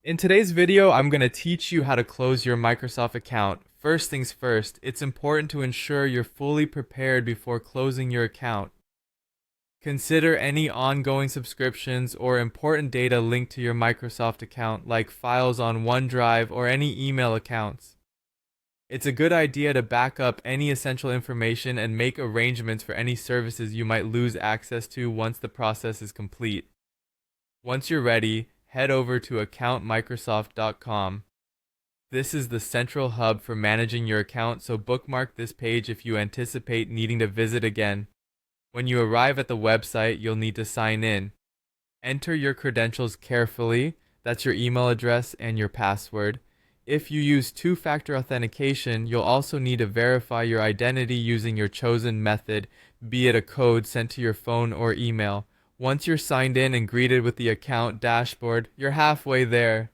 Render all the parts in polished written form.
In today's video, I'm going to teach you how to close your Microsoft account. First things first, it's important to ensure you're fully prepared before closing your account. Consider any ongoing subscriptions or important data linked to your Microsoft account, like files on OneDrive or any email accounts. It's a good idea to back up any essential information and make arrangements for any services you might lose access to once the process is complete. Once you're ready, head over to accountmicrosoft.com. This is the central hub for managing your account, so bookmark this page if you anticipate needing to visit again. When you arrive at the website, you'll need to sign in. Enter your credentials carefully, that's your email address and your password. If you use two-factor authentication, you'll also need to verify your identity using your chosen method, be it a code sent to your phone or email. Once you're signed in and greeted with the account dashboard, you're halfway there.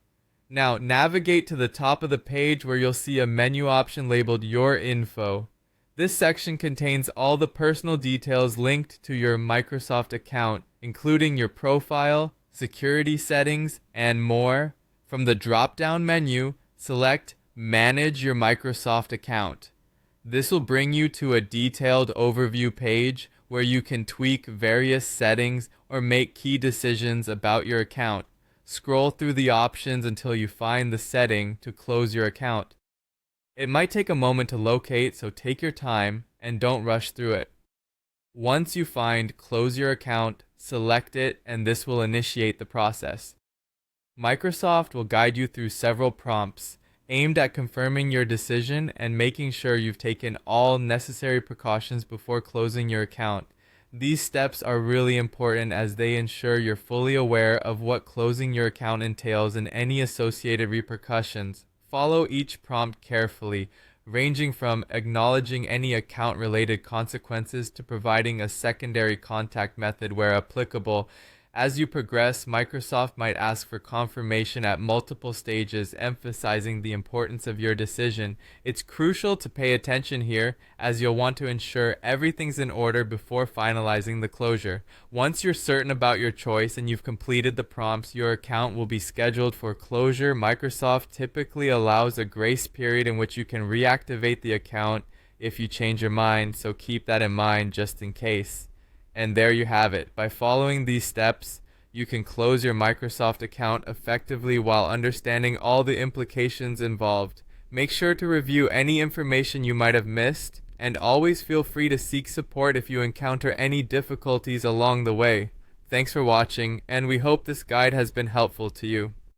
Now, navigate to the top of the page where you'll see a menu option labeled Your Info. This section contains all the personal details linked to your Microsoft account, including your profile, security settings, and more. From the drop-down menu, select Manage Your Microsoft Account. This will bring you to a detailed overview page where you can tweak various settings or make key decisions about your account. Scroll through the options until you find the setting to close your account. It might take a moment to locate, so take your time and don't rush through it. Once you find Close Your Account, select it, and this will initiate the process. Microsoft will guide you through several prompts aimed at confirming your decision and making sure you've taken all necessary precautions before closing your account. These steps are really important as they ensure you're fully aware of what closing your account entails and any associated repercussions. Follow each prompt carefully, ranging from acknowledging any account-related consequences to providing a secondary contact method where applicable. As you progress, Microsoft might ask for confirmation at multiple stages, emphasizing the importance of your decision. It's crucial to pay attention here, as you'll want to ensure everything's in order before finalizing the closure. Once you're certain about your choice and you've completed the prompts, your account will be scheduled for closure. Microsoft typically allows a grace period in which you can reactivate the account if you change your mind, so keep that in mind just in case. And there you have it. By following these steps, you can close your Microsoft account effectively while understanding all the implications involved. Make sure to review any information you might have missed, and always feel free to seek support if you encounter any difficulties along the way. Thanks for watching, and we hope this guide has been helpful to you.